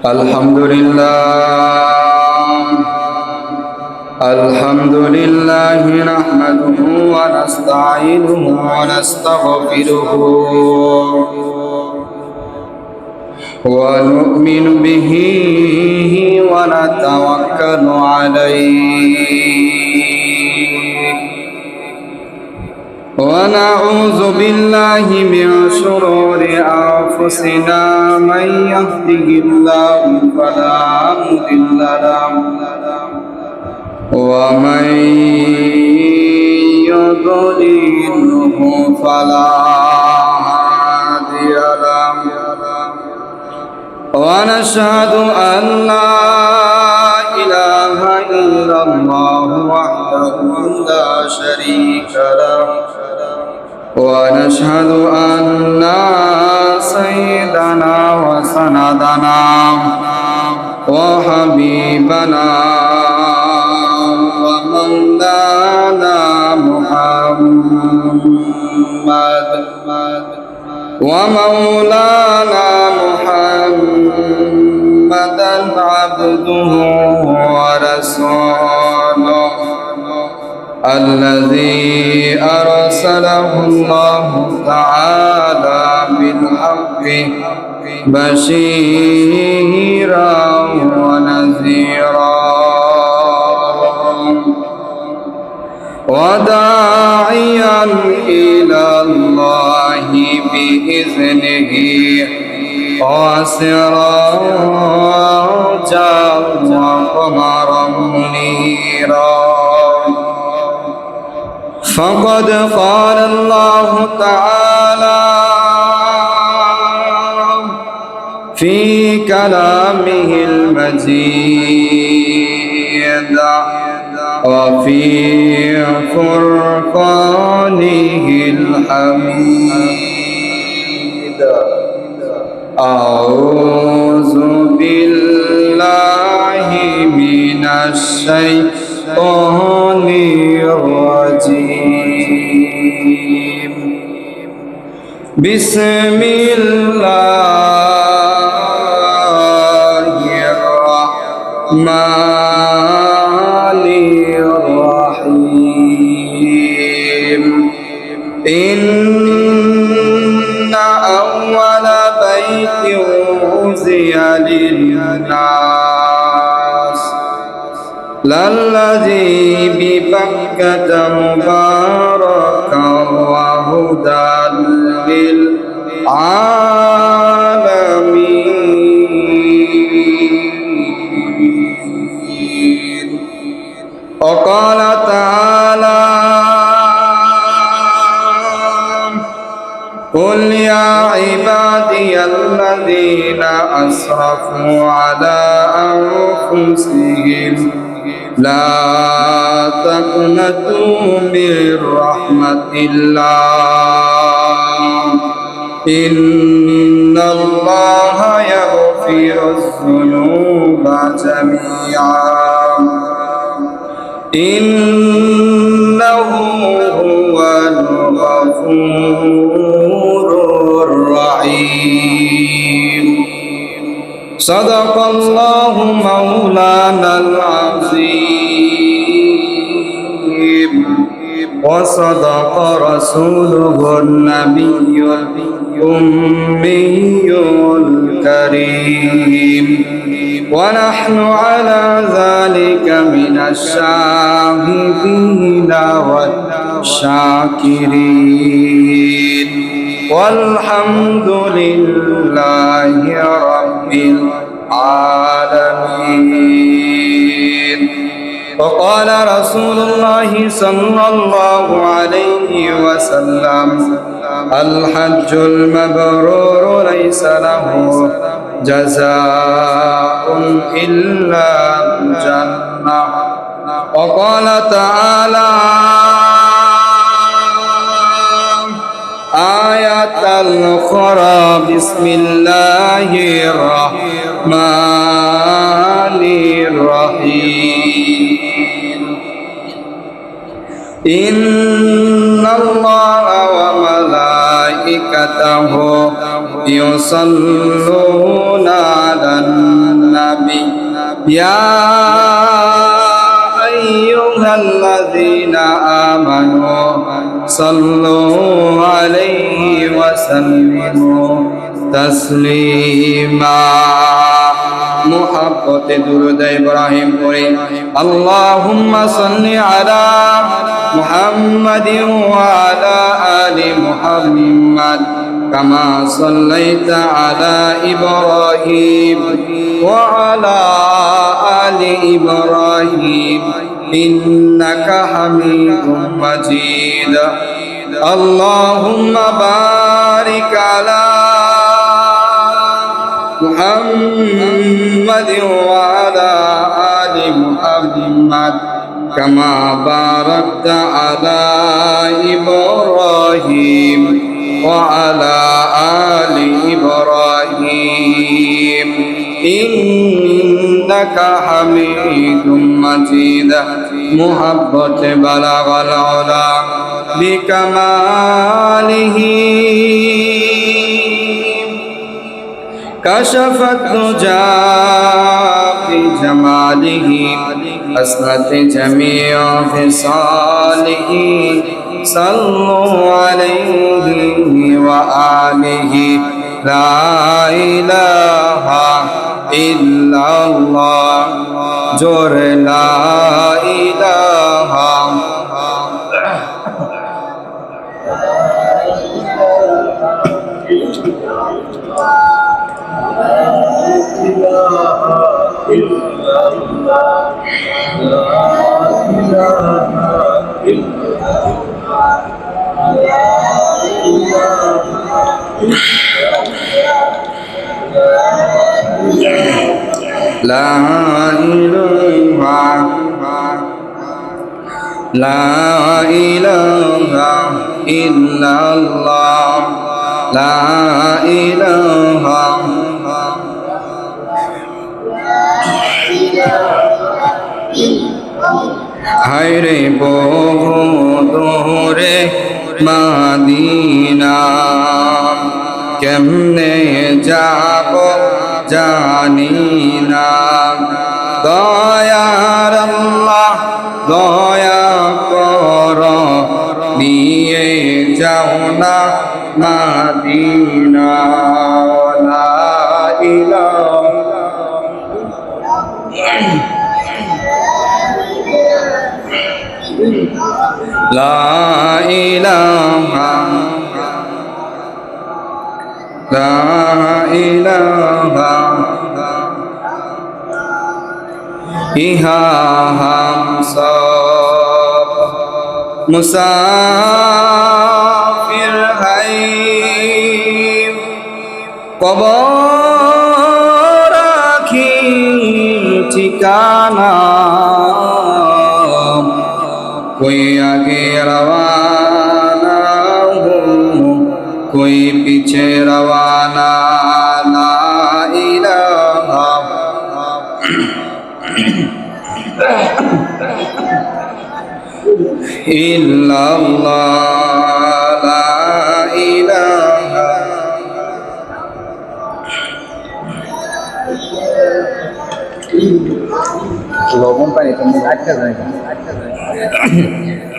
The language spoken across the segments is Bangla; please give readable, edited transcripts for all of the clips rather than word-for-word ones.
الحمد لله نحمده ونستعينه ونستغفره ونؤمن به ونتوكل عليه ونعوذ بالله من شرور أنفسنا من يهده الله فلا مضل له ومن يضلله فلا هادي له ونشهد أن لا إله إلا الله وحده لا شريك له ونشهد أن سيدنا وسندنا وحبيبنا ومولانا محمدا عبده ورسوله الذي أرسله الله تعالى بالحق بشيرا ونذيرا وداعيا إلى الله بإذنه وسراجا وقمرا منيرا فقد قال الله تعالى في كلامه المجيد وفي فرقانه الحميد أعوذ بالله من الشيطان الرجيم بسم الله الرحمن الرحيم إن أول بيت وُزِّيَ للناس للذي ببكة مباركا وهدى للعالمين وقال تعالى قل يا عبادي الذين أسرفوا على أنفسهم لا تقنطوا من رحمة الله إن الله يغفر الذنوب جميعا إنه هو الغفور الرحيم صدق الله مولانا العظيم وصدق رسوله النبي الأمي الكريم ونحن على ذلك من الشاهدين والشاكرين والحمد لله رب العالمين وقال رسول الله صلى الله عليه وسلم الحج المبرور ليس له جزاء إلا الجنة وقال تعالى آية الأخرى بسم الله الرحمن الرحيم إن الله وملائكته يصلون على النبي يا أيها الذين آمنوا صلوا عليه وسلموا تسليما محبت درود إبراهيم قرين اللهم صل على محمد وعلى آل محمد كما صليت على إبراهيم وعلى آل إبراهيم إنك حميد مجيد اللهم بارك على محمد وعلى آل محمد كما باركت على إبراهيم وعلى آل إبراهيم إنك حميد مجيد محبت بلغ العلا بكماله كشف الدجى بجماله أسنت جميع خصاله صلوا عليه وآله لا إله إلا الله جور لا إله لا إله إلا الله لا إله হায়রে বহু দূরে মদিনা কেমনে যাব জানি না দয়ার আল্লাহ দয়া কর নিয়ে যাও না মদিনা লা ইলাহা لا إله لا إله इहा हम सब मुसाफिर हैं कबर आखी ठिकाना कोई आगे रवाना हो कोई पीछे रवाना ला इलाहा इल्लल्लाह ला इलाहा लोगों पर इतनी अच्छा रहेगा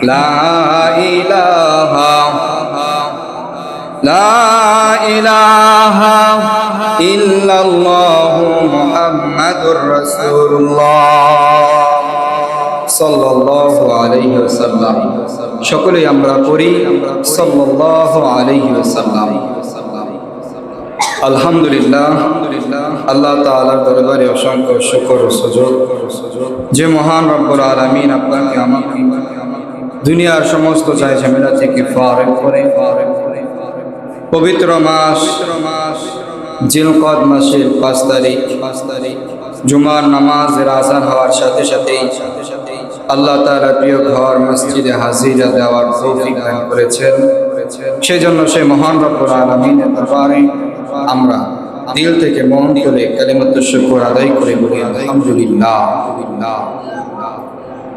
ला इलाहा इल्लल्लाह मुहम्मदुर रसूलुल्लाह সাল্লাল্লাহু আলাইহি ওয়াসাল্লাম সকলেই আমরা পড়ি সাল্লাল্লাহু আলাইহি ওয়াসাল্লাম আলহামদুলিল্লাহ আল্লাহ তাআলার দরবারে অসংখ্য শুকর ও সুজুদ যে মহান রব্বুল আলামিন আপনাকে আমাকে দুনিয়ার সমস্ত চাই ঝামেলা থেকে ফারেক করে পবিত্র মাস জিলকদ মাসের 5 তারিখ জুমার নামাজের আযান হওয়ার সাথে সাথেই আল্লাহ তাআলা প্রিয় ঘর মসজিদে হাজিরা দেওয়ার তৌফিক দান করেছেন সেজন্য সেই মহান রব্বুল আলামিনের দরবারে আমরা দিল থেকে মন খুলে কালিমাতুশ শুকর আদায় করে বলি আলহামদুলিল্লাহ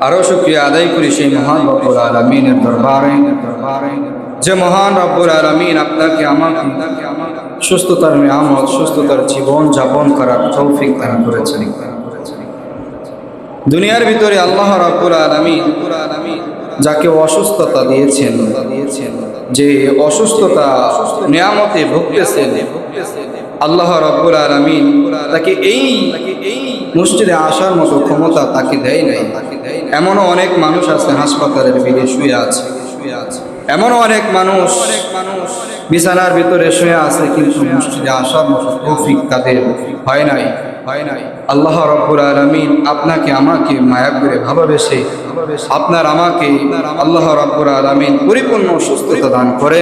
আরো শুকরিয়া আদায় করি সেই মহান রব্বুল আলামিনের দরবারে যে মহান রব্বুল আলামিন আপনাকে আমাকে সুস্থতার নিয়ামত সুস্থতার জীবন যাপন করার তৌফিক দান করেছেন দুনিয়ার ভিতরে আল্লাহ রাব্বুল আলামিন যাকে অসুস্থতা দিয়েছেন, যে অসুস্থতা নিয়ামতে ভুগতেছেন, আল্লাহ রাব্বুল আলামিন তাকে এই মসজিদে আসার মতো ক্ষমতা তাকে দেয় নাই। এমনও অনেক মানুষ আছে হাসপাতালের বেডে শুয়ে আছে, এমনও অনেক মানুষ বিছানার ভিতরে শুয়ে আছে, কিন্তু মসজিদে আসার মতো তৌফিক তাদের হয় নাই। আল্লাহ রাব্বুল আলামিন আপনাকে আমাকে মায়া করে ভালোবেসে আপনার আমাকে আল্লাহ রাব্বুল আলামিন পরিপূর্ণ সুস্থতা দান করে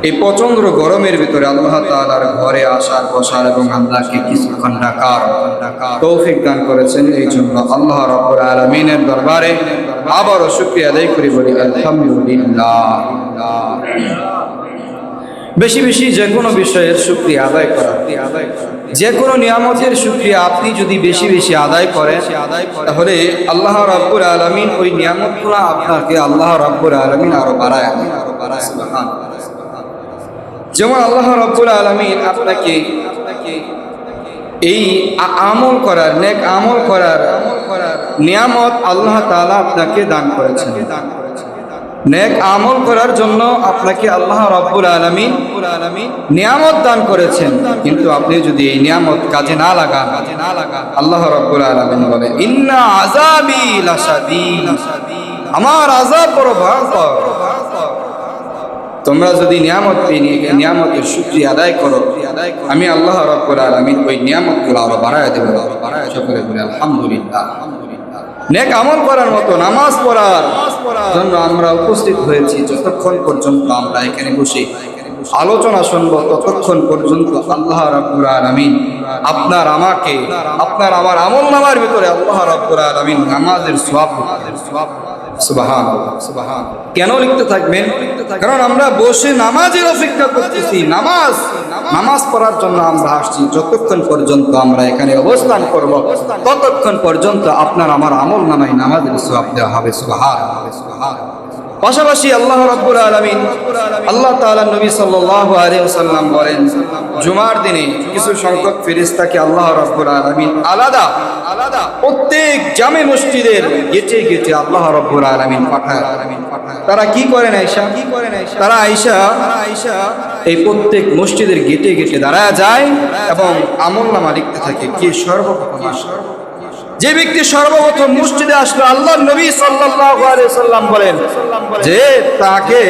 এই প্রচন্ড গরমের ভিতরে আল্লাহ তাআলার ঘরে আসার বসার এবং আল্লাহকে কিছুক্ষণ ডাকার তৌফিক দান করেছেন। এই জন্য আল্লাহ রাব্বুল আলামিনের দরবারে আবারও শুকরিয়া আদায় করি, বলি আলহামদুলিল্লাহ। বেশি বেশি যে কোনো বিষয়ের শুকরিয়া আদায় করা, যে কোনো নিয়ামতের শুকরিয়া আপনি যদি বেশি বেশি আদায় করেন, তাহলে আল্লাহ রাব্বুল আলামিন ওই নিয়ামতগুলো আপনাকে আল্লাহ রাব্বুল আলামিন আরো বাড়ায়। যেমন আল্লাহ রাব্বুল আলামিন আপনাকে এই আমল করার, নেক আমল করার নিয়ামত আল্লাহ তাআলা আপনাকে দান করেছেন। নেক আমল করার জন্য আপনাকে আল্লাহ রাব্বুল আলামিন নিয়ামত দান করেছেন, কিন্তু আপনি যদি এই নিয়ামত কাজে না লাগান, আল্লাহ রাব্বুল আলামিন বলে ইন্না আযাবি লাশাদীদ, আমার আযাব বড় ভয়ঙ্কর। তোমরা যদি নিয়ামতের শুকরিয়া আদায় করো, আমি আল্লাহ রাব্বুল আলামিন ওই নিয়ামতগুলো আরো বাড়ায় দেব। সকলে বলে আলহামদুলিল্লাহ। নেক আমল করার মতো নামাজ পড়ার জন্য আমরা উপস্থিত হয়েছি। যতক্ষণ পর্যন্ত আমরা এখানে বসে আলোচনা শুনবো, ততক্ষণ পর্যন্ত আল্লাহ রাব্বুল আলামিন আপনার আমার আমল নামার ভিতরে আল্লাহ রাব্বুল আলামিন নামাজের সওয়াব সুবহানাল্লাহ। কেন লিখতে থাকবেন? কারণ আমরা বসে নামাজের অপেক্ষা করতেছি। নামাজ পড়ার জন্য আমরা আসছি। যতক্ষণ পর্যন্ত আমরা এখানে অবস্থান করব, ততক্ষণ পর্যন্ত আপনার আমার আমল নামায় নামাজের সওয়াব দেওয়া হবে। সুবহানাল্লাহ। পাশাপাশি আল্লাহ রাব্বুল আলামিন, আল্লাহ তাআলা নবী সাল্লাল্লাহু আলাইহি ওয়াসাল্লাম বলেন, জুমার দিনে কিছু সংখ্যক ফেরেশতাকে আল্লাহ রাব্বুল আলামিন আলাদা প্রত্যেক জামে মসজিদের গেটে আল্লাহ রাব্বুল আলামিন পাঠায়। তারা কি করেন আয়েশা? তারা আয়েশা এই প্রত্যেক মসজিদের গেটে দাঁড়ায় যায় এবং আমলনামা লিখতে থাকে। কে সর্বপ্রথম আসলো? যে ব্যক্তি সর্বপ্রথম মসজিদে আসলো, আল্লাহর নবী সাল্লাল্লাহু আলাইহি সাল্লাম বলেন যে তাকে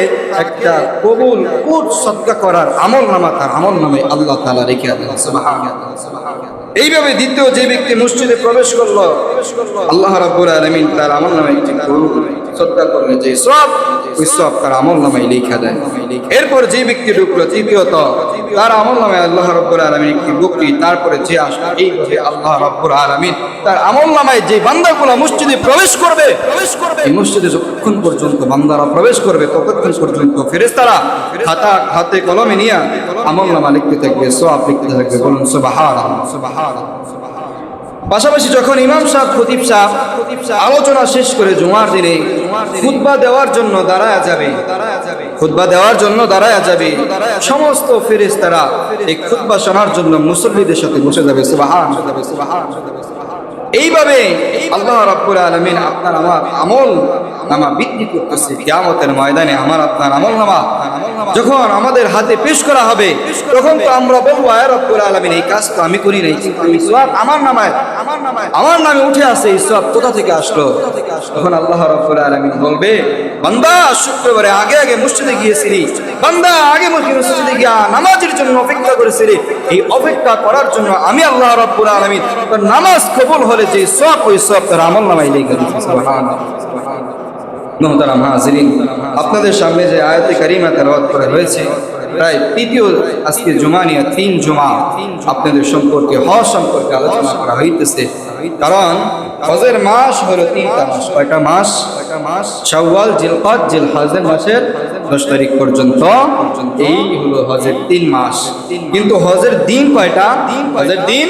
একটা কবুল কুট সদকা করার আমলনামা তার আমলনামায় আল্লাহ তাআলা রেখে দেন। সুবহানাল্লাহ। এইভাবে দ্বিতীয় যে ব্যক্তি মসজিদে প্রবেশ করলো, আল্লাহ রাব্বুল আলামিন তার আমলনামায় একটি গরু সদকা করলে যে সওয়াব, ওই সওয়াব তার আমলনামায় লেখা দেয়। এরপর যে ব্যক্তি ঢুকলো, তৃতীয়ত তার আমলনামায় আল্লাহ রাব্বুল আলামিন একটি বকরি, তারপরে যে আসলো, এইভাবে আল্লাহ রাব্বুল আলামিন তার আমলনামায় যে বান্দাগুলো মসজিদে প্রবেশ করবে, এই মসজিদে যতক্ষণ পর্যন্ত বান্দারা প্রবেশ করবে, ততক্ষণ পর্যন্ত ফেরেশতারা খাতা হাতে কলমে নিয়ে আমলনামা লিখতে থাকবে, সওয়াব লিখতে থাকবে। বলুন সুবহানাল্লাহ। পাশাপাশি যখন ইমাম সাহেব, খতিব সাহেব আলোচনা শেষ করে জুমার দিনে খুতবা দেওয়ার জন্য দাঁড়ায়া যাবে, সমস্ত ফেরেশতারা এই খুতবা শোনার জন্য মুসল্লিদের সাথে বসে যাবে। সুবহানাল্লাহ। এইভাবে আল্লাহ রাব্বুল আলামিন আপনার আমার আমল নামা বৃদ্ধি করতেছে। কিয়ামতের ময়দানে আমার আপনার আমল নামা যখন আমাদের হাতে পেশ করা হবে, তখন তো আমরা বলবো, আয় রব্বুল আলামিন, এই কাজ তো আমি করি নাই, কিন্তু এই সওয়াব আমার নামে উঠে আসে, এই সওয়াব কোথা থেকে আসলো? তখন আল্লাহ রাব্বুল আলামিন বলবে, বান্দা শুক্রবারে আগে মসজিদে গিয়েছিলি, বান্দা আগে মসজিদে গিয়া নামাজের জন্য অপেক্ষা করেছিলি, এই অপেক্ষা করার জন্য আমি আল্লাহ রাব্বুল আলামিন তোর নামাজ কবুল হলে যে সওয়াব, ওই সওয়াব তার আমল নামায় লিখে দিয়েছে। সুবহানাল্লাহ। মুহতারাম হাজিরিন, আপনাদের সামনে যে আয়াতে কারিমা তেলাওয়াত করা হয়েছে, প্রায় তৃতীয় আজকে জুমা নিয়ে 3 জুমা আপনাদের সম্পর্কে, হজ সম্পর্কে আলোচনা করা হইতেছে। কারণ হজের মাস হলো 3টা মাস। কয়টা মাস? শাওয়াল, জিলকাদ, জিলহজের মাসের 10 তারিখ পর্যন্ত এই হলো হজের 3 মাস। কিন্তু হজের দিন কয়টা? হজের দিন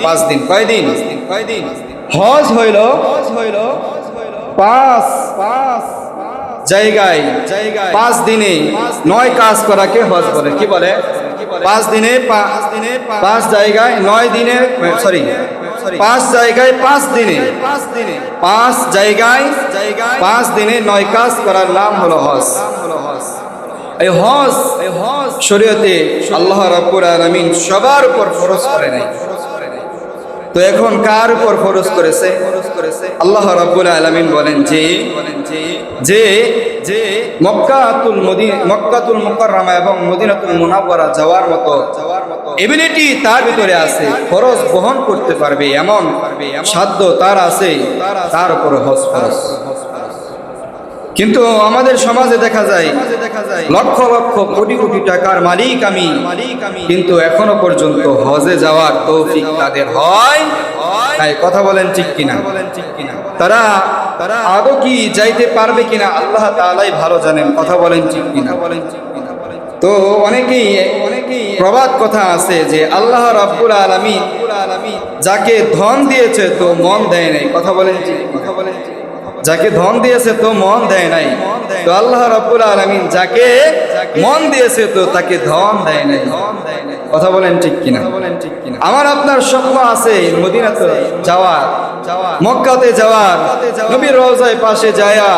5 দিন। কয় দিন? হজ হইল 5 জায়গায় 5 দিনে 9 কাজ করাকে হজ বলে। কি বলে? 5 দিনে 5 জায়গায় 9 দিনে, 5 জায়গায় 5 দিনে 5 জায়গায় 5 দিনে 9 কাজ করার নাম হলো হজ। এই হজ শরীয়তে আল্লাহ রাব্বুল আলামিন সবার উপর ফরজ করে নাই। তো এখন কার উপর ফরজ করেছে? আল্লাহ রাব্বুল আলামিন বলেন যে মক্কাতুল মুকাররমা এবং মদিনাতুল মুনাওয়ারা যাওয়ার মতো এবিলিটি তার ভিতরে আছে, ফরজ বহন করতে পারবে এমন সাধ্য তার আছে, তার উপর হজ ফরজ। কিন্তু আমাদের সমাজে দেখা যায় লক্ষ লক্ষ কোটি কোটি টাকার মালিক আমি, কিন্তু এখনো পর্যন্ত হজে যাওয়ার তৌফিক তাদের হয় নাই। কথা বলেন ঠিক কিনা? তারা আদৌ কি যাইতে পারবে কিনা আল্লাহ তাআলাই ভালো জানেন। কথা বলেন ঠিক কিনা? তো অনেকেই প্রবাদ কথা আছে যে আল্লাহ রাব্বুল আলামিন যাকে ধন দিয়েছে তো মন দেয় নাই। কথা বলেন ঠিক? যাকে ধন দিয়েছে তো মন দেয় নাই, তো আল্লাহ রাব্বুল আলামিন যাকে মন দিয়েছে তো তাকে ধন দেয় নাই। কথা বলেন ঠিক কিনা? আমার আপনার স্বপ্ন আছে মদিনাতে যাওয়ার, মক্কাতে যাওয়ার, নবীর রওজায় পাশে যায়া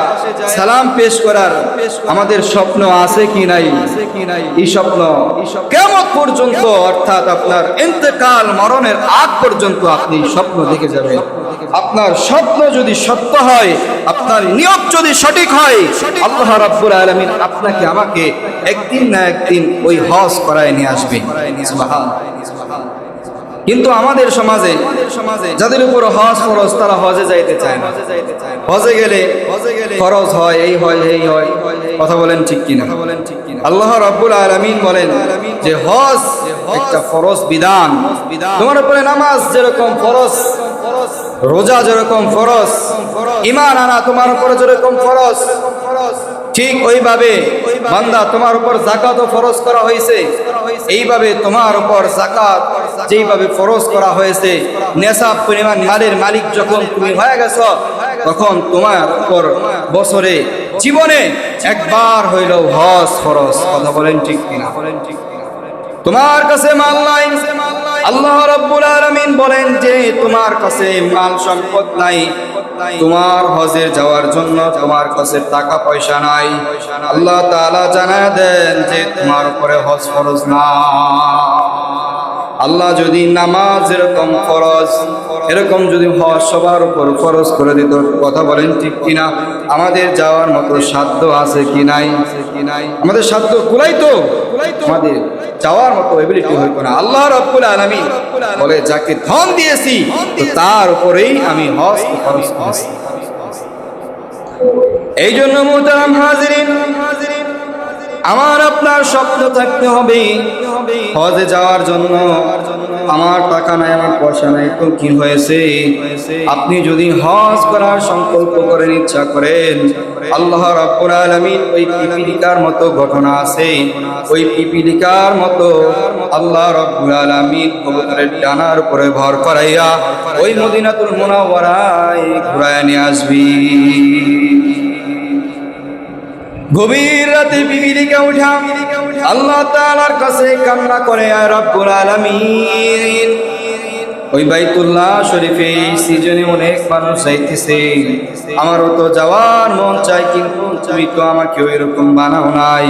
সালাম পেশ করার আমাদের স্বপ্ন আছে কি নাই? এই স্বপ্ন কিয়ামত পর্যন্ত, অর্থাৎ আপনার ইন্তেকাল মরণের আগ পর্যন্ত আপনি স্বপ্ন দেখে যাবেন। আপনার স্বপ্ন যদি সত্য হয়, আপনার নিয়ত যদি সঠিক হয়, আল্লাহ রাব্বুল আলামিন আপনাকে আমাকে একদিন না একদিন ওই হজ করায় নিয়ে আসবে। সুবহানাল্লাহ। কিন্তু আমাদের সমাজে যাদের উপর হজ ফরজ তারা হজে যাইতে চায় না। হজে গেলে খরচ হয়, এই হয় এই হয়। কথা বলেন ঠিক কিনা? আল্লাহ রাব্বুল আলামিন বলেন যে হজ একটা ফরজ বিধান। তোমার উপরে নামাজ যেরকম ফরজ, রোজা যেরকম ফরজ, ঈমান আনা তোমার উপর যেরকম ফরজ, ঠিক ওইভাবে বান্দা তোমার উপর যাকাতও ফরজ করা হয়েছে। এইভাবে তোমার উপর যাকাত যেইভাবে ফরজ করা হয়েছে, নেশাব পরিমাণ মালের মালিক যখন তুমি হয়ে গেছো, তখন তোমার উপর বছরে জীবনে একবার হইলেও হজ ফরজ। কথা বলেন ঠিক কিনা? তোমার কাছে মাল নাই, আল্লাহ রাব্বুল আলামিন বলেন যে তোমার কাছে মাল সম্পদ নাই, তোমার হজে যাওয়ার জন্য তোমার কাছে টাকা পয়সা নাই, আল্লাহ তাআলা জানায় দেন যে তোমার উপরে হজ ফরজ না। আল্লাহ যদি নামাজ এরকম ফরজ, এরকম যদি হজ সবার উপর ফরজ করে দিত, কথা বলেন ঠিক কিনা? আমাদের যাওয়ার মতো সাধ্য আছে কি নাই? আমাদের সাধ্য কুলাইতো? আমাদের যাওয়ার মতো এবিলিটি হইতো না। আল্লাহ রাব্বুল আলামিন বলে যাকে ধন দিয়েছি তো তার উপরেই আমি হজ ফরজ করেছি। এই জন্য মুহতারাম হাজিরিন, আমার আপনার স্বপ্ন থাকতে হবে হজে যাওয়ার জন্য। আমার টাকা নাই, আমার পয়সা নাই, তো কি হয়েছে? আপনি যদি হজ করার সংকল্প করেন, ইচ্ছা করেন, আল্লাহ রাব্বুল আলামিন ওই পিপীলিকার মতো ঘটনা আছে, ওই পিপীলিকার মতো আল্লাহ রাব্বুল আলামিন কবুতরের ডানার উপরে ভর করাইয়া ওই মদিনাতুল মুনাওয়ারায় ঘুরায় নিয়ে আসবি। গভীর রাতে পিপীলিকা উঠা আল্লাহ তাআলার কাছে কান্না করে, আয় রব্বুল আলামিন, ওই বাইতুল্লাহ শরীফে এই সিজনে অনেক মানুষ যাইতেছে, আমারও তো যাওয়ার মন চাই, কিন্তু তুমি তো আমাকে ওই রকম বানাও নাই,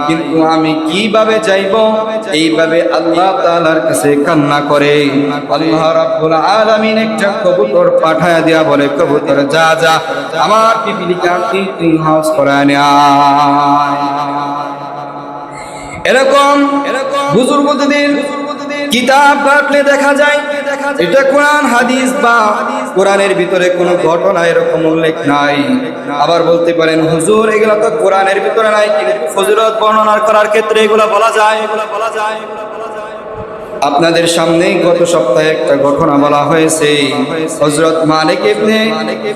কিন্তু আমি কিভাবে যাইব? এইভাবে আল্লাহ তাআলার কাছে কান্না করে আল্লাহ রাব্বুল আলামিন একটা কবুতর পাঠায় দিয়া বলে, কবুতর যা যা আমার পিপীলিকাকে তুই হজ করায় নিয়ে আয়। এরকম বুজুর্গদের কিতাব ঘাটলে দেখা যায় এটা কোরআন হাদিস বা কোরআনের ভিতরে কোনো ঘটনা এরকম উল্লেখ নাই। আবার বলতে পারেন হুজুর এগুলো তো কোরআনের ভিতরে নাই, কিন্তু ফজিলত বর্ণনা করার ক্ষেত্রে এগুলো বলা যায়। আপনাদের সামনে গত সপ্তাহে একটা ঘটনা বলা হয়েছে,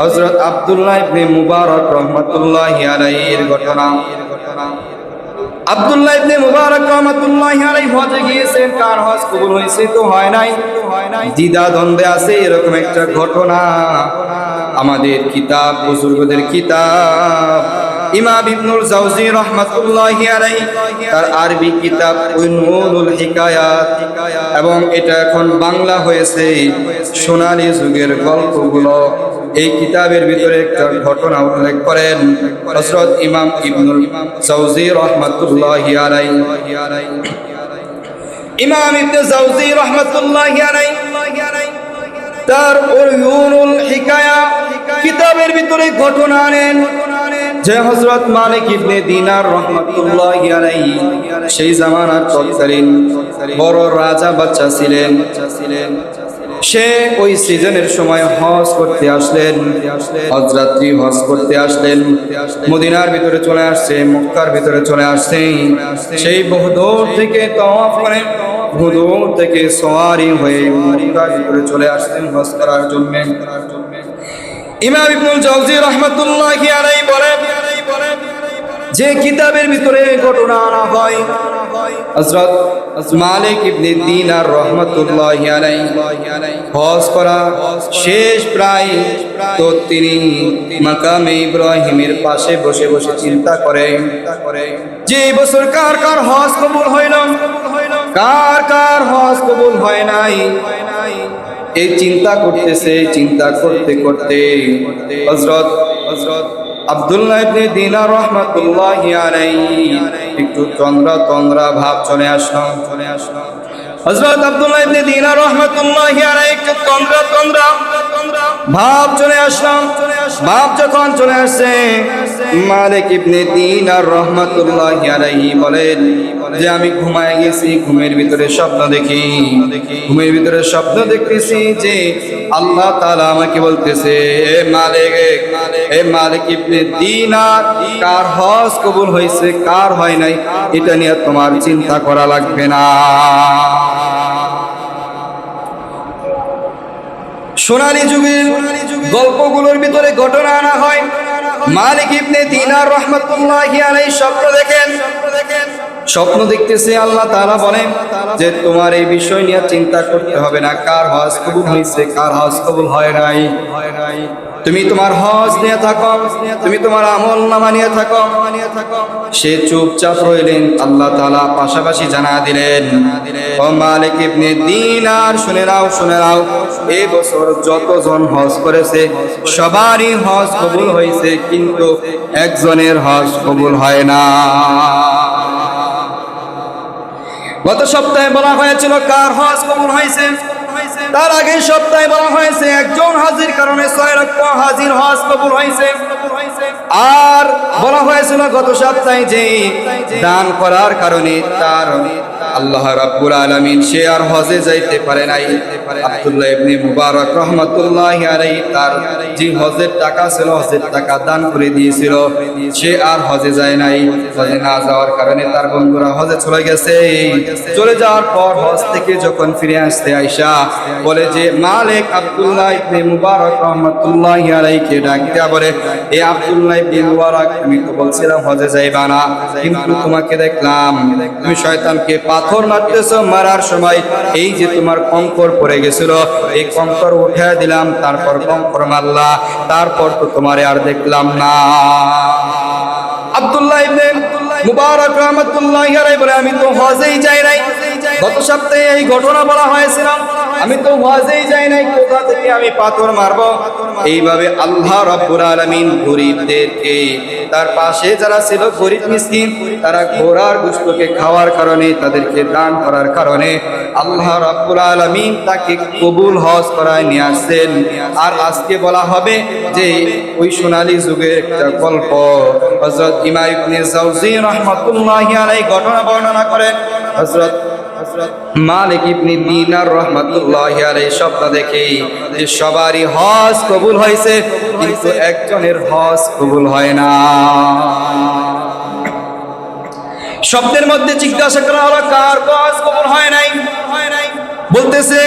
হযরত আব্দুল্লাহ ইবনে মুবারক রাহমাতুল্লাহি আলাইহির ঘটনা। আব্দুল্লাহ ইবনে মুবারক রাহমাতুল্লাহি আলাইহি হজে গিয়েছেন, কার হজ কবুল হয়েছে তো হয় নাই, দ্বিধা দ্বন্দ্বে আছে, এরকম একটা ঘটনা আমাদের কিতাব, বুজুর্গদের কিতাব ইমাম ইবনুল জাওজি রাহমাতুল্লাহি আলাইহি তার আরবি কিতাব উনউনুল হিকায়াত, এবং এটা এখন বাংলা হয়েছে সোনালী যুগের গল্পগুলো। এই কিতাবের ভিতরে একটা ঘটনা উল্লেখ করেন হযরত ইমাম ইবনুল জাওজি রাহমাতুল্লাহি আলাইহি। ইমাম ইবনে জাওজি রাহমাতুল্লাহি আলাইহি তার উনউনুল হিকায়া কিতাবের ভিতরে ঘটনা আনেন যে হযরত মালিক ইবনে দিনার রাহমাতুল্লাহি আলাইহি সেই জামানার তৎকালীন বড় রাজা বাদশা ছিলেন। সে ওই সিজনের সময় হজ করতে আসলেন, হজযাত্রী হজ করতে আসলেন, মদিনার ভিতরে চলে আসছে, মক্কার ভিতরে চলে আসছে। সেই বহুদূর থেকে তাওয়াফ করে, বহুদূর থেকে সওয়ারি হয়ে মক্কার ভিতরে চলে আসছেন হজ করার জন্য। ইমাম ইবনুল জাওজি রাহমাতুল্লাহি আলাইহি বলেন যে কিতাবের ভিতরে ঘটনা আনা হয় হযরত মালিক ইবনে দিনার রাহমাতুল্লাহি আলাইহি হজ করা শেষ প্রায়, তো তিনি মাকামে ইব্রাহিমের পাশে বসে বসে চিন্তা করে যে এই বছর কার কার হজ কবুল হইল, কার কার হজ কবুল হয় নাই। এই চিন্তা করতেছে, চিন্তা করতে করতে হযরত আব্দুল্লাহ ইবনে দিনার রাহমাতুল্লাহি আলাইহি একটু তন্দ্রা ভাব চলে আসলো। হযরত আব্দুল্লাহ ইবনে দিনার রাহমাতুল্লাহি আলাইহি একটু তন্দ্রা ভাব চলে আসলো। ভাব যখন চলে আসছে, মালিক ইবনে দিনার রাহমাতুল্লাহি আলাইহি বলেন যে আমি ঘুমায় গেছি, ঘুমের ভিতরে স্বপ্ন দেখি, ঘুমের ভিতরে স্বপ্ন দেখতেছি যে আল্লাহ তাআলা আমাকে বলতেছে এ মালিক ইবনে দিনার, কার হজ কবুল হয়েছে কার হয় নাই এটা নিয়ে তোমার চিন্তা করা লাগবে না। সোনালী যুগের গল্পগুলোর ভিতরে ঘটনা আনা হয়। মালিক ইবনে দিনার রাহমাতুল্লাহি আলাইহি স্বপ্ন দেখেন, স্বপ্ন দেখতেছে আল্লাহ তাআলা বলেন যে তোমার এই বিষয় নিয়ে চিন্তা করতে হবে না, কার হজ কবুল হয়েছে কার হজ কবুল হয় নাই। তুমি তোমার হজ নিয়ে থাকো, তুমি তোমার আমল নামা নিয়ে থাকো। সে চুপচাপ রইলেন। আল্লাহ তাআলা পাশাপাশি জানা দিলেন, ও মালিক ইবনে দিনার, শুনে নাও, এই বছর যতজন হজ করেছে সবারই হজ কবুল হয়েছে, কিন্তু একজনের হজ কবুল হয় না। গত সপ্তাহে বলা হয়েছিল কার হজ কবুল হয়েছে, তার আগের সপ্তাহে বলা হয়েছে একজন হাজির কারণে 6 লক্ষ হাজির হজ কবুল হয়েছে। আর বলা হয়েছিল গত সপ্তাহে যে দান করার কারণে তার আল্লাহ রাব্বুল আলামিন সে আর হজে যাইতে পারে নাই। আব্দুল্লাহ ইবনে মুবারক রাহমাতুল্লাহি আলাইহি তার যে হজের টাকা ছিল, হজের টাকা দান করে দিয়েছিল, সে আর হজে যায় নাই। হজে না যাওয়ার কারণে তার বন্ধুরা হজে চলে গেছে। চলে যাওয়ার পর হজ থেকে যখন ফিরে আসতে আয়েশা বলে যে মালিক আব্দুল্লাহ ইবনে মুবারক রাহমাতুল্লাহি আলাইহিকে ডাক দেয়া বলে, এ আব্দুল্লাহ ইবনে মুবারক, আমি তো বলছিলাম হজে যাইবা না, কিন্তু তোমাকে দেখলাম তুমি শয়তানকে পাথর মারতেছো, মারার সময় এই যে তোমার কঙ্কর পড়ে গেছিল, এই কঙ্কর উঠিয়ে দিলাম, তারপর কঙ্কর মারলা, তারপর তো তোমারে আর দেখলাম না। আব্দুল্লাহ ইবনে মুবারক রাহমাতুল্লাহি আলাইহি বলে, আমি তো হজেই যাই নাই। গত সপ্তাহে এই ঘটনা বলা হয়েছিল, আমি তো হজেই যাই নাই, কোথা থেকে আমি পাথর মারবো। এইভাবে আল্লাহ রাব্বুল আলামিন গরীবদেরকে, তার পাশে যারা ছিল গরীব মিসকিন, তারা ঘোড়ার গোশতকে খাওয়ার কারণে, তাদেরকে দান করার কারণে আল্লাহ রাব্বুল আলামিন তাকে কবুল হজ করায় নিয়ে আসছেন। আর আজকে বলা হবে যে ওই সোনালী যুগের একটা গল্প হযরত ইমাম ইবনে জাওজি রাহমাতুল্লাহি আলাইহি ঘটনা বর্ণনা করেন। হযরত মালিক ইবনে দিনার রাহমাতুল্লাহি আলাইহি স্বপ্ন দেখে যে সবারই হজ কবুল হয়েছে, কিন্তু একজনের হজ কবুল হয় না। স্বপ্নের মধ্যে জিজ্ঞাসা করা হলো কার হজ কবুল হয় নাই। বলতেছে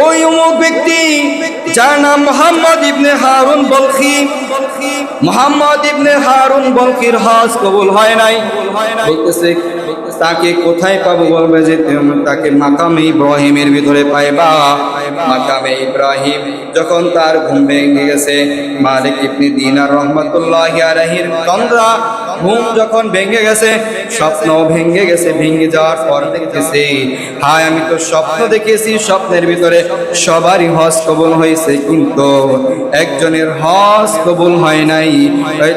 ওই অমুক ব্যক্তি যার নাম মুহাম্মদ ইবনে হারুন বলখি, মুহাম্মদ ইবনে হারুন বলখির হজ কবুল হয় নাই। বলতেছে তাকে কোথায় পাবো? বলবে যে তাকে মাকামে ইব্রাহিমের ভিতরে পাইবা। মাকামে ইব্রাহিম। যখন তার ঘুম ভেঙে গেছে, মালিক ইবনে দিনার রহমাতুল্লাহি আলাইহির তন্দ্রা ঘুম যখন ভেঙে গেছে, স্বপ্ন ভেঙে গেছে, ভেঙে যাওয়ার পর দেখতেছি, হায় আমি তো স্বপ্ন দেখেছি, স্বপ্নের ভিতরে সবারই হজ কবুল হয়েছে, কিন্তু একজনের হজ কবুল হয় নাই।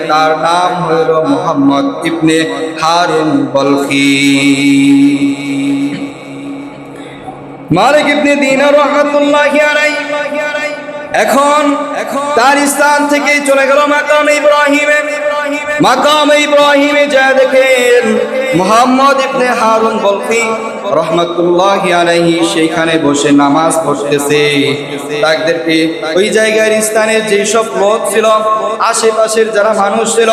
তার নাম হলো মুহাম্মদ ইবনে হারুন বলখি। মালিক ইবনে দিনার রহমাতুল্লাহি আলাইহি এখন তার স্থান থেকে চলে গেল মাকামে ইব্রাহিমে। মাকামে ইব্রাহিমে যা দেখেন মুহাম্মদ ইবনে হারুন বলখি রহমাতুল্লাহি আলাইহি সেইখানে বসে নামাজ পড়তেছে। তাদেরকে ওই জায়গার স্থানের যে সব লোক ছিল, আশেপাশের যারা মানুষ ছিল,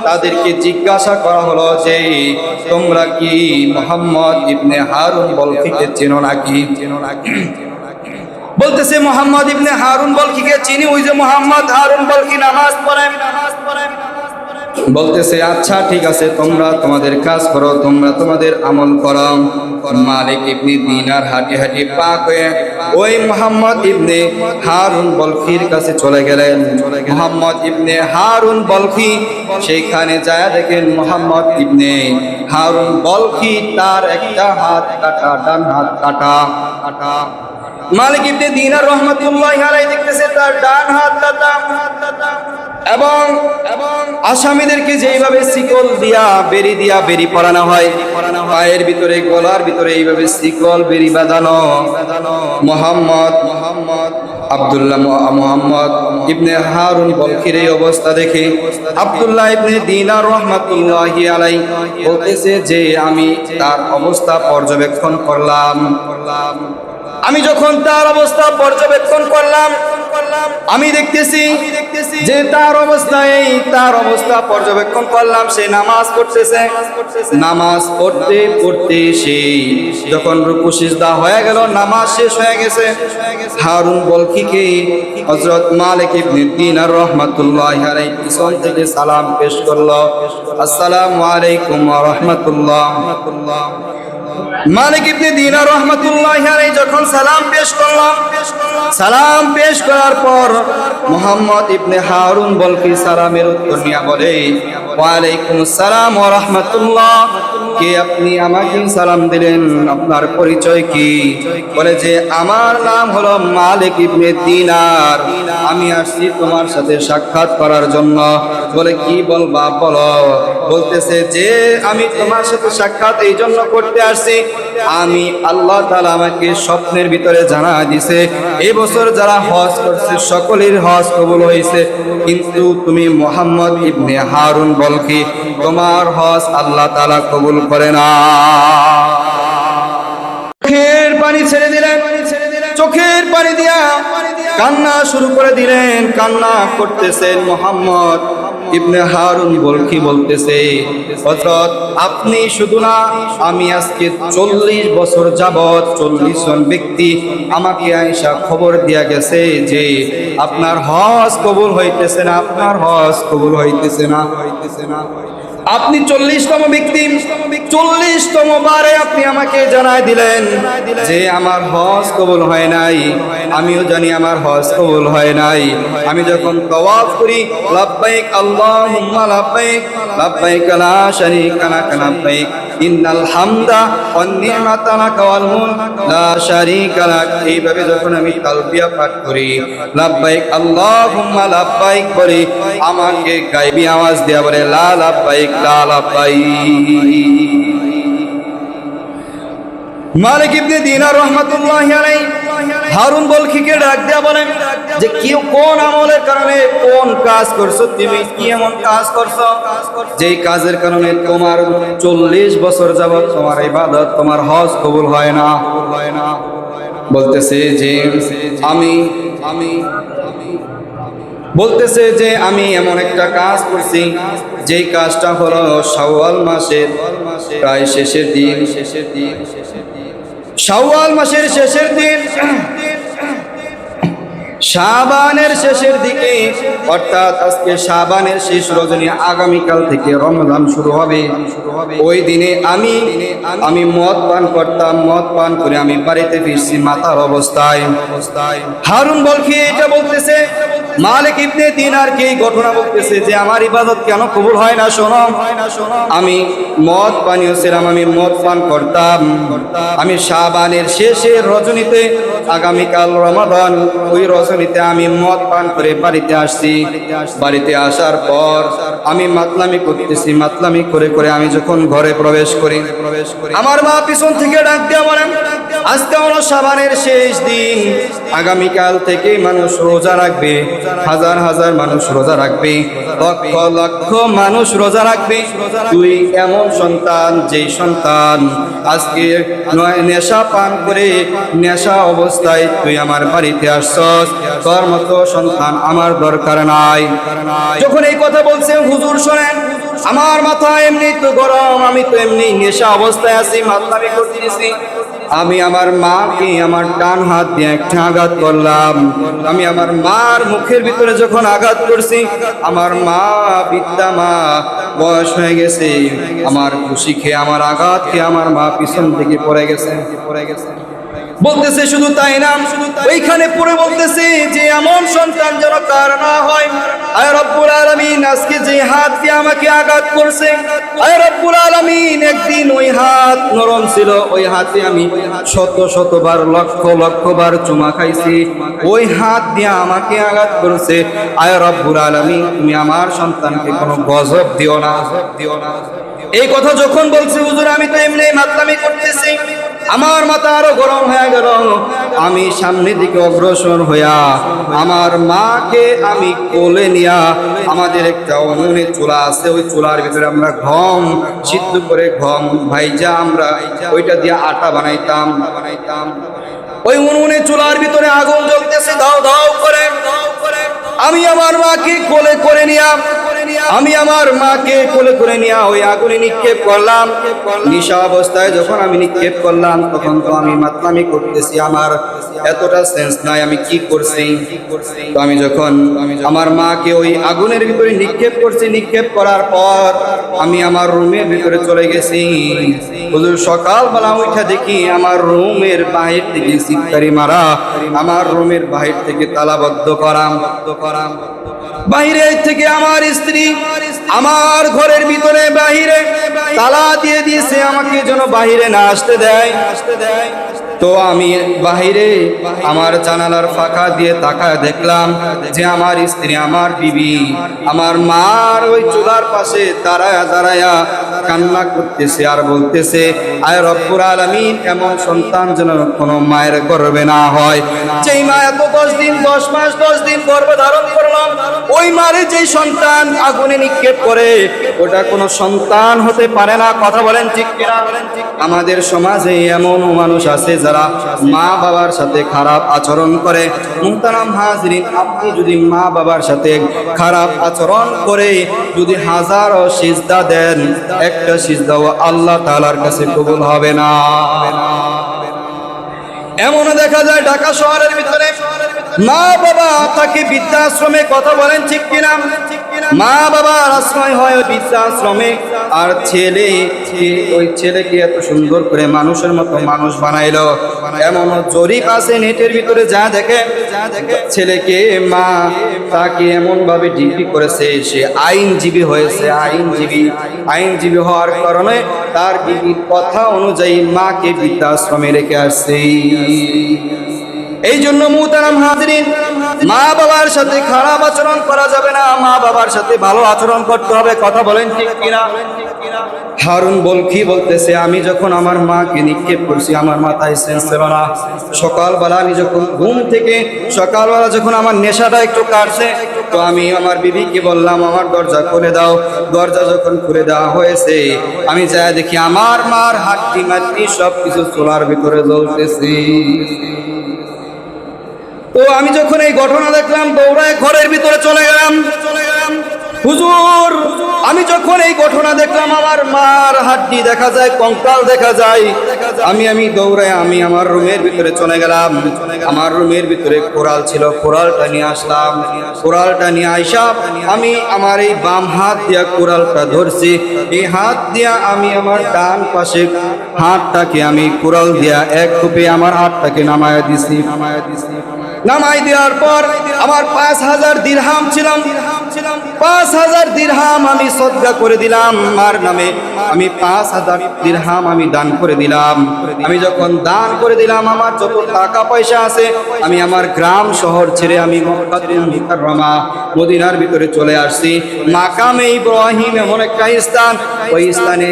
তাদেরকে জিজ্ঞাসা করা হলো যে তোমরা কি মুহাম্মদ ইবনে হারুন বলখিকে চেনো নাকি? বলতেছে মুহাম্মদ ইবনে হারুন বলখিকে চিনি, ওই যে মুহাম্মদ হারুন বলখি নামাজ পড়ে। বলতেছে আচ্ছা ঠিক আছে, তোমরা তোমাদের কাজ করো, তোমরা তোমাদের আমল করো। মালিক ইবনে দিনার হাঁটি হাঁটি পাক হয়ে ওই মুহাম্মদ ইবনে হারুন বলখির কাছে চলে গেলেন। মুহাম্মদ ইবনে হারুন বলখি সেইখানে যায় দেখেন মুহাম্মদ ইবনে হারুন বলখি তার একটা হাত কাটা, ডান হাত কাটা। মালিক ইবনে দিনার রহমাতুল্লাহি আলাইহি দেখতেছে তার ডান হাত কাটা, এবং আসামিদেরকে যেইভাবে শিকল দিয়া বেরি পরানো হয়, পায়ের ভিতরে গলার ভিতরে এইভাবে শিকল বেরি বাঁধানো। মুহাম্মদ ইবনে হারুন বলখির এই অবস্থা দেখে আব্দুল্লাহ ইবনে দিনার রহমাতুল্লাহি আলাইহি বলতেছে যে আমি তার অবস্থা পর্যবেক্ষণ করলাম। আমি যখন তার অবস্থা পর্যবেক্ষণ করলাম, আমি দেখতেছি যে তার অবস্থা পর্যবেক্ষণ করলাম, সে নামাজ পড়তেছে। নামাজ পড়তে পড়তে সে যখন রুকু সিজদা হয়ে গেল, নামাজ শেষ হয়ে গেছে, হারুন বলখিকে হযরত মালিক ইবনে দিনার রাহমাতুল্লাহি আলাইহি পিছন থেকে সালাম পেশ করলো, আসসালামু আলাইকুম ওয়া রাহমাতুল্লাহ। মালিক ইবনে দিনার রাহমাতুল্লাহি আলাইহি যখন সালাম পেশ করার পর মুহাম্মদ ইবনে হারুন বলখি সালামের উত্তর নিয়ে বলে, ওয়া আলাইকুম আসসালাম ওয়া রাহমাতুল্লাহ। কে আপনি? আমাকে সালাম দিলেন, আপনার পরিচয় কি? বলে যে আমার নাম হলো মালিক ইবনে দিনার, আমি আসছি তোমার সাথে সাক্ষাৎ করার জন্য। বলে কি বলবা বলো? বলতেছে যে আমি তোমার সাথে সাক্ষাৎ এই জন্য করতে আসছি, আমি আল্লাহ তাআলা আমাকে স্বপ্নের ভিতরে জানা দিয়েছে এই বছর যারা হজ করছে সকলের হজ কবুল হয়েছে, কিন্তু তুমি মুহাম্মদ ইবনে হারুন বলখি, তোমার হজ আল্লাহ তাআলা কবুল করে না। চোখের পানি ছেড়ে দিলেন, চোখের পানি দিয়া কান্না শুরু করে দিলেন। কান্না করতেছেন মুহাম্মদ ইবনে হারুন বলখি বলতেছে, হযরত আপনি শুধু না, আমি আজকে 40 বছর যাবত 40 জন ব্যক্তি আমাকে আয়েশা খবর দিয়া গেছে যে আপনার হজ কবুল হইতেছে না, আপনার হজ কবুল হইতেছে না। আপনি 40তম ব্যক্তি, 40তম বারে আপনি আমাকে জানাই দিলেন যে আমার হজ কবুল হয় নাই। আমিও জানি আমার হজ কবুল হয় নাই। আমি যখন তাওয়াফ করি, লাব্বাইক আল্লাহুম্মা লাব্বাইক, লাব্বাইক লা শারীকা লাক লাব্বাইক, ইন্নাল হামদা ওয়ান নি'মাতা লাক ওয়াল মুলক লা শারীকা লাক, এইভাবে যখন আমি তালবিয়া পাঠ করি, লাব্বাইক আল্লাহুম্মা লাব্বাইক বলি, আমাকে গায়বী আওয়াজ দেয়া বলে লা লাব্বাইক লা লাব্বাইক। মালিক ইবনে দিনার রাহমাতুল্লাহি আলাইহি হারুন বলখিকে ডাক দেয়া বলেন যে কেউ কোন আমলের কারণে কোন কাজ করছো, তুমি কি এমন কাজ করছো যেই কাজের কারণে তোমার 40 বছর যাবত তোমার ইবাদত, তোমার হজ কবুল হয় না? বলতেছে যে আমি এমন একটা কাজ করছি যেই কাজটা হলো শাওয়াল মাসের প্রায় শেষের দিন, শাওয়াল মাসের শেষের দিন শাবানের শেষের দিকে, অর্থাৎ আজকে শাবানের শেষ রজনী, আগামীকাল থেকে রমজান শুরু হবে। ওই দিনে আমি মদ পান করতাম, মদ পান করে আমি বাড়িতে ফিরছি মাতার অবস্থায়। হারুন বলখি এটা বলতেছে, মালিক ইবনে দিনারকে এই ঘটনা বলতেছে যে আমার ইবাদত কেন কবুল হয় না শোনো। আমি মদ পানীয় ছিলাম, আমি মদ পান করতাম। আমি শাবানের শেষের রজনীতে, আগামীকাল রমাদান, ওই রজনীতে আমি মদ পান করে বাড়িতে আসছি। বাড়িতে আসার পর আমি মাতলামি করতেছি, মাতলামি করে করে আমি যখন ঘরে প্রবেশ করি, আমার মা পিছন থেকে ডাক দিয়ে বলেন, আজকে হলো শাবানের শেষ দিন, আগামীকাল থেকে মানুষ রোজা রাখবে, হাজার হাজার মানুষ রোজা রাখবে, লক্ষ লক্ষ মানুষ রোজা রাখবে। তুই এমন সন্তান, যেই সন্তান আজকে নেশা পান করে নেশা অবস্থায় তুই আমার বাড়িতে আসছস, তোর মতো সন্তান আমার দরকার নাই। যখন এই কথা বলছে হুজুর শোনেন, আমার মাথা এমনি তো গরম, আমি তো এমনি নেশা অবস্থায় আছি, মাতলামি করতেছি। আমি আমার মাকে আমার ডান হাত দিয়ে একটা আঘাত করলাম। আমি আমার মার মুখের ভিতরে যখন আঘাত করছি, আমার মা, বৃদ্ধা মা, বয়স হয়ে গেছে, আমার খুশি খেয়ে, আমার আঘাত খেয়ে আমার মা পিছন থেকে পড়ে গেছে। বলতেছে শুধু তাই না, ওইখানে পড়ে বলতেছে যে এমন সন্তান যেন কার না হয়। আয় রব্বুল আলামিন, আজকে যে হাত দিয়ে আমাকে আঘাত করছে, আয় রব্বুল আলামিন, একদিন ওই হাত নরম ছিল, ওই হাতে আমি শত শতবার, লক্ষ লক্ষ বার চুমা খাইছি, ওই হাত দিয়ে আমাকে আঘাত করছে। আয় রব্বুল আলামিন, তুমি আমার সন্তানকে কোনো গজব দিও না, দিও না। এই কথা যখন বলছি হুজুর, আমি তো এমনি মাতলামি করতেছি, আমার মাথা আরো গরম হয়ে গেল। আমি সামনের দিকে অগ্রসর হইয়া আমার মাকে আমি কোলে নিয়া, আমাদের একটা উনুনের চুলা আছে, ওই চুলার ভিতরে আমরা গম সিদ্ধ করে, গম ভাইজা আমরা ওইটা দিয়ে আটা বানাইতাম। ওই উনুনের চুলার ভিতরে আগুন জ্বলতেছে দাও দাও করে। আমি আমার মাকে কোলে করে নিয়া, আমি আমার মাকে কোলে করে নিয়ে ওই আগুনে নিক্ষেপ করলাম। নিশা অবস্থায় যখন আমি নিক্ষেপ করলাম, তখন তো আমি মাতলামি করতেছি, আমার এতটা সেন্স নাই আমি কি করছি। তো আমি যখন আমার মাকে ওই আগুনের ভিতরে নিক্ষেপ করছি, নিক্ষেপ করার পর আমি আমার রুমের ভিতরে চলে গেছি। হুজুর সকালবেলা উঠে দেখি আমার রুমের বাহির থেকে সিটকারি মারা, আমার রুমের বাহির থেকে তালাবদ্ধ করা, বাহিরে থেকে আমার স্ত্রী আমার ঘরের ভিতরে বাহিরে তালা দিয়ে দিয়েছে, আমাকে যেন বাহিরে না আসতে দেয়। তো আমি বাহিরে আমার জানালার ফাঁকা দিয়ে তাকায় দেখলাম যে আমার স্ত্রী, আমার বিবি, আমার মার ওই চুলার পাশে দাঁড়ায়া দাঁড়ায়া কান্না করতেছে আর বলতেছে, আয় রব্বুল আলামিন, এমন সন্তান যেন কোনো মায়ের গর্ভে না হয়। যেই মা এত 10 দিন 10 মাস 10 দিন গর্ভে ধারণ করলাম, ওই মারে যেই সন্তান আগুনে নিক্ষেপ করে, ওটা কোনো সন্তান হতে পারে না। কথা বলেন ঠিক কিনা? আমাদের সমাজে এমন মানুষ আছে যারা মা বাবার সাথে খারাপ আচরণ করে। মুহতারাম হাজরিন, আপনি যদি মা বাবার সাথে খারাপ আচরণ করে যদি হাজারো সিজদা দেন, একটা সিজদাও আল্লাহ তাআলার কাছে কবুল হবে না। এমনও দেখা যায় ঢাকা শহরের ভিতরে মা বাবা তাকে বৃদ্ধাশ্রমে, কথা বলেন ঠিক কিনা? মা বাবার আশ্রয় হয় বৃদ্ধাশ্রমে, আর ছেলে, ওই ছেলেকে এত সুন্দর করে মানুষের মতো মানুষ বানাইলো। এমন জরিপ আছে নেটের ভিতরে, যা দেখে ছেলেকে মা তাকে এমন ভাবে ডিগ্রি করেছে, সে আইনজীবী হয়েছে। আইনজীবী হওয়ার কারণে তার বিবির কথা অনুযায়ী মাকে বৃদ্ধাশ্রমে রেখে আসছে। এই জন্য মুহতারাম হাজরিন, মা বাবার সাথে খারাপ আচরণ করা যাবে না, মা বাবার সাথে ভালো আচরণ করতে হবে। কথা বলেন ঠিক কিনা? হারুন বলখি বলতেছে, আমি যখন আমার মাকে নিক্ষেপ করছি, আমার মাথায় সেন্স ছিল না। সকালবেলা আমি যখন ঘুম থেকে সকালবেলা যখন আমার নেশাটা একটু কাটছে, তো আমি আমার বিবিকে বললাম, আমার দরজা খুলে দাও। দরজা যখন খুলে দেওয়া হয়েছে, আমি যাই দেখি আমার মার হাড্ডি মাটি সবকিছু চুলার ভিতরে জ্বলতেছে। তো আমি যখন এই ঘটনা দেখলাম, দৌড়ায় ঘরের ভিতরে চলে গেলাম। হুজুর, আমি যখন এই ঘটনা দেখলাম, আমার মার হাড্ডি দেখা যায়, কঙ্কাল দেখা যায়, আমি দৌড়ে আমি আমার রুমের ভিতরে চলে গেলাম। আমার রুমের ভিতরে কোরাল ছিল, কোরালটা নিয়ে আসলাম। কোরালটা নিয়ে আইসা আমি আমার এই বাম হাত দিয়া কোরালটা ধরছি। এই হাত দিয়া আমি আমার ডান পাশে হাতটাকে আমি কোরাল দিয়া এক কুপে আমার হাতটাকে নামায় দিছি। নামাই দেওয়ার পর আমার 5,000 দিরহাম ছিলাম, 5,000 দিরহাম আমি সদকা করে দিলাম মার নামে। আমি 5,000 দিরহাম আমি দান করে দিলাম। আমি যখন দান করে দিলাম, আমার যত টাকা পয়সা আছে আমি আমার গ্রাম শহর ছেড়ে আমি মক্কাতুল মুকাররমা মদিনার ভিতরে চলে আসছি। মাকামে ইব্রাহিম এমন একটা স্থান, ওই স্থানে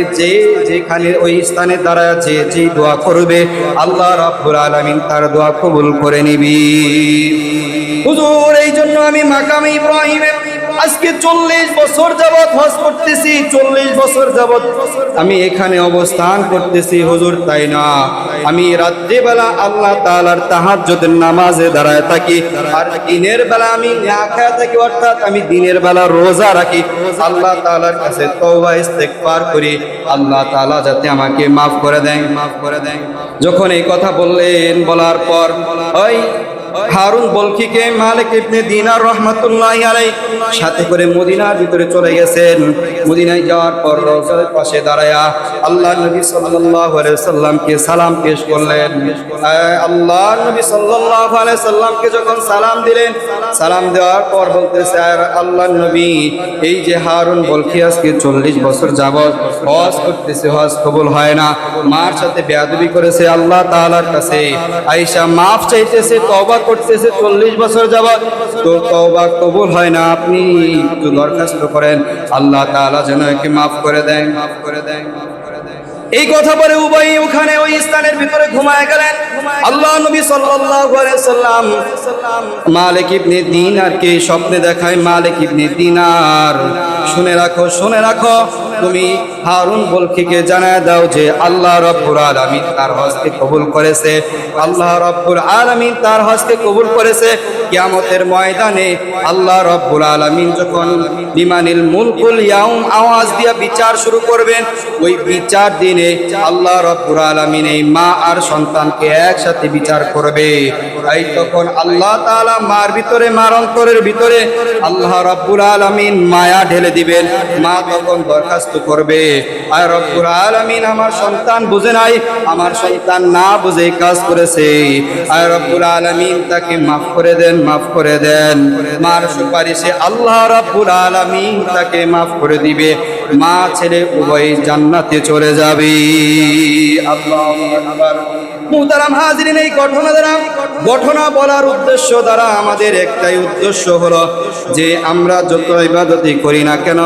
যেখানে ওই স্থানে দাঁড়ায় যে দোয়া করবে আল্লাহ রাব্বুল আলামিন তার দোয়া কবুল করে নিবি। হুজুর, এই জন্য আমি মাকামে ইব্রাহিমে আজকে 40 বছর যাবত হজ করতেছি। 40 বছর যাবত আমি এখানে অবস্থান করতেছি হুজুর। তাই না, আমি রাত্রিবেলা আল্লাহ তাআলার তাহাজ্জুদের নামাজে দাঁড়ায় থাকি, আর দিনের বেলা আমি না খায়া থাকি, অর্থাৎ আমি দিনের বেলা রোজা রাখি। আল্লাহ তাআলার কাছে তওবা ইস্তেগফার করি, আল্লাহ তাআলা যাতে আমাকে মাফ করে দেয়, মাফ করে দেয়। যখন এই কথা বললেন, বলার পর ওই হারুন বলখিকে মালিক ইবনে দিনার রহমাতুল্লাহি আলাইহি সাথে করে মদিনার ভিতরে চলে গেছেন। মদিনায় যাওয়ার পর রওজার পাশে দাঁড়ায়া আল্লাহর নবী সাল্লাল্লাহু আলাইহি সাল্লামকে সালাম পেশ করলেন। আল্লাহর নবী সাল্লাল্লাহু আলাইহি সাল্লামকে যখন সালাম দিলেন, সালাম দেওয়ার পর বলতেছে, আল্লাহর নবী, এই যে হারুন বলখি আজকে 40 বছর যাবত হজ করতেছে, হজ কবুল হয় না, মার সাথে বেয়াদবি করেছে, আল্লাহ তাআলার কাছে আয়েশা মাফ চাইতেছে, তওবা করতেছে 40 বছর যাবত, তো তওবা কবুল হয় না। আপনি একটু দরখাস্ত করেন আল্লাহ তাআলা যেন একে মাফ করে দেন, মাফ করে দেন। এই কথা বলে উভয় ওখানে ওই স্থানের ভিতরে ঘুমায় গেলেন। আল্লাহ নবী সাল্লাল্লাহু আলাইহি সাল্লাম মালিক ইবনে দিনারকে স্বপ্নে দেখায়, মালিক ইবনে দিনার, শুনে রাখো, শুনে রাখো, তুমি হারুন বলখিকে জানায় দাও যে আল্লাহ রাব্বুল আলামিন তার হজকে কবুল করেছে, আল্লাহ রাব্বুল আলামিন তার হজকে কবুল করেছে। কিয়ামতের ময়দানে আল্লাহ রাব্বুল আলামিন যখন লিমানিল মুলকুল ইয়াউম আওয়াজ দিয়া বিচার শুরু করবেন, ওই বিচার দিনে আল্লাহ রাব্বুল আলামিন এই মা আর সন্তানকে একসাথে বিচার করবে। তাই তখন আল্লাহ তাআলা মার ভিতরে, মার অন্তরের ভিতরে আল্লাহ রাব্বুল আলামিন মায়া ঢেলে দিবেন। মা তখন দরখাস্ত করবে, আয় রব্বুল আলামিন, আমার সন্তান বুঝে নাই, আমার সন্তান না বুঝে কাজ করেছে, আয় রব্বুল আলামিন তাকে মাফ করে দেন, মাফ করে দেন। মার সুপারিশে আল্লাহ রাব্বুল আলামিন তাকে মাফ করে দিবে। মা ছেলে উভয় জান্নাতে চলে যাবে। আল্লাহু আকবার। মুহতারাম হাজিরিন, এই ঘটনা বলার উদ্দেশ্য দ্বারা আমাদের একটাই উদ্দেশ্য হলো যে আমরা যত ইবাদতই করি না কেন,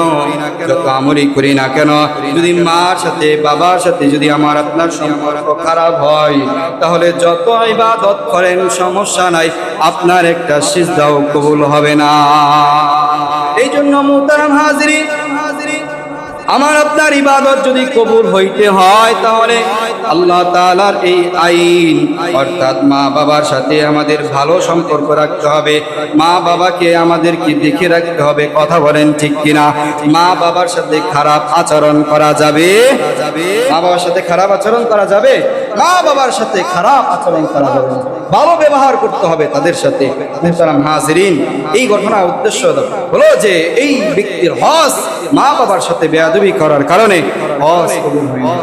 যত আমলই করি না কেন, যদি মার সাথে বাবার সাথে যদি আমার আপনার সম্পর্ক খারাপ হয়, তাহলে যত ইবাদত করেন সমস্যা নাই, আপনার একটা সিজদাও কবুল হবে না। এই জন্য মুহতারাম হাজিরিন, আমার আপনার ইবাদত যদি কবুল হইতে হয়, তাহলে আল্লাহ তাআলার এই আইন, অর্থাৎ মা বাবার সাথে আমাদের ভালো সম্পর্ক রাখতে হবে, মা বাবাকে আমাদেরকে দেখে রাখতে হবে। কথা বলেন ঠিক কিনা? মা বাবার সাথে খারাপ আচরণ করা যাবে? মা বাবার সাথে খারাপ আচরণ করা যাবে? মা বাবার সাথে খারাপ আচরণ করা যাবে না, ভালো ব্যবহার করতে হবে তাদের সাথে। মুহতারাম হাজিরিন, এই ঘটনার উদ্দেশ্য হলো যে এই ব্যক্তির হজ মা বাবার সাথে বেয়াদবি করার কারণে হজ কবুল হয় না।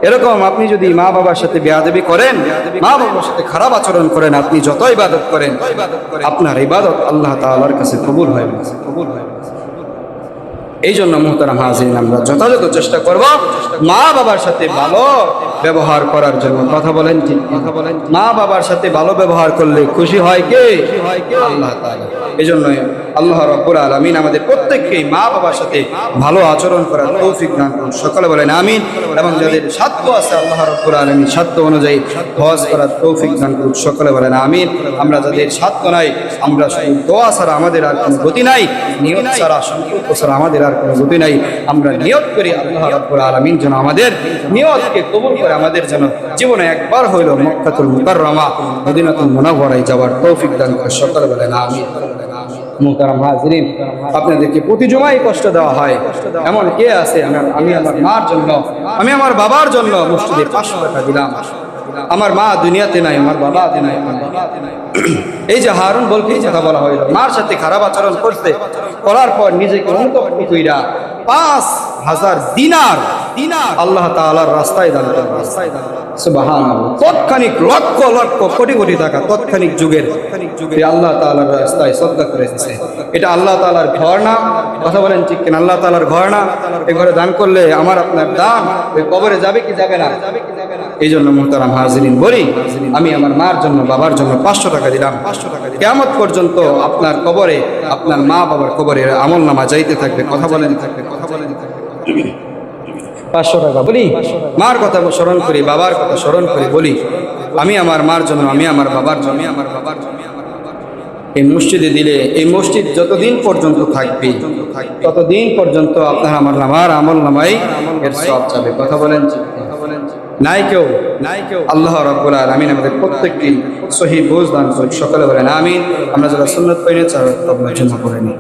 এরকম আপনি যদি মা বাবার সাথে বেয়াদবি করেন, মা বাবার সাথে খারাপ আচরণ করেন, আপনি যত ইবাদত করেন আপনার ইবাদত আল্লাহ তাআলার কাছে কবুল হয় না, কবুল হয় না। এই জন্য মুহতারাম হাজিরিন, আমরা যথাযথ চেষ্টা করব মা বাবার সাথে ভালো ব্যবহার করার জন্য। কথা বলেন ঠিক? কথা বলেন। মা বাবার সাথে ভালো ব্যবহার করলে খুশি হয় কে? আল্লাহ তাআলা। এই জন্য আল্লাহ রাব্বুল আলামিন আমাদের প্রত্যেককে মা বাবার সাথে ভালো আচরণ করার তৌফিক দান করুন। সকলে বলেন আমিন। এবং যাদের সাধ্য আছে আল্লাহ রাব্বুল আলামিন সাধ্য অনুযায়ী হজ করার তৌফিক দান করুন। সকলে বলেন আমিন। আমরা যাদের সাধ্য নাই, আমরা শুধু দোয়া ছাড়া আমাদের আর কোনো গতি নাই, নিয়ত ছাড়া, সংকল্প ছাড়া আমাদের আর কোনো গতি নাই। আমরা নিয়ত করি আল্লাহ রাব্বুল আলামিন যেন আমাদের নিয়তকে কবুল করে আমাদের যেন জীবনে একবার হইল মক্কাতুল মুকাররমা মদিনাতুল মুনাওয়ারায় যাওয়ার তৌফিক দান করে। সকলে বলেন আমিন। মুহতারাম হাজিরিন, আপনাদেরকে প্রতি জমাই কষ্ট দেওয়া হয়। এমন কে আছে আমি আমার মার জন্য, আমি আমার বাবার জন্য মসজিদে 500 টাকা দিলাম। আমার মা দুনিয়াতে নাই, আমার বাবা দুনিয়াতে নাই। এই যে হারুন বলকে কথা বলা হইল, মার সাথে খারাপ আচরণ করতে করার পর নিজেকে অনুতপ্ত কইরা 5000 দিনার আল্লাহ তাআলার রাস্তায় দান করলেন। সুবহানাল্লাহ। তৎক্ষণিক লক্ষ লক্ষ কোটি কোটি টাকা তৎক্ষণিক যুগের আল্লাহ তাআলার রাস্তায় সদকা করে দিয়েছে। এটা আল্লাহ তাআলার ঘর না? কথা বলেন ঠিক কিনা? আল্লাহ তাআলার ঘর না? এই ঘরে দান করলে আমার আপনার দান ওই কবরে যাবে কি যাবে না? এই জন্য মুহতারাম হাজিরিন বলি, আমি আমার মার জন্য বাবার জন্য 500 টাকা দিলাম। কিয়ামত পর্যন্ত আপনার কবরে, আপনার মা বাবার কবরে আমল নামা যাইতে থাকবে। কথা বলেন 500 টাকা বলি, মার কথা স্মরণ করি, বাবার কথা স্মরণ করি, বলি আমি আমার মার জন্য, আমি আমার বাবার জন্য, এই মসজিদে দিলে, এই মসজিদ যতদিন পর্যন্ত থাকবে ততদিন পর্যন্ত আপনার আমার নামার আমল নামাই এর সওয়াব যাবে। কথা বলেন নাই কেউ আল্লাহ রাব্বুল আলামিন আমাদের প্রত্যেককে সহিহ বুঝ দান করুন। সকলে বলেন আমিন। আমরা যারা সুন্নাত পাইনে চাই তবে জন্য করে নিই।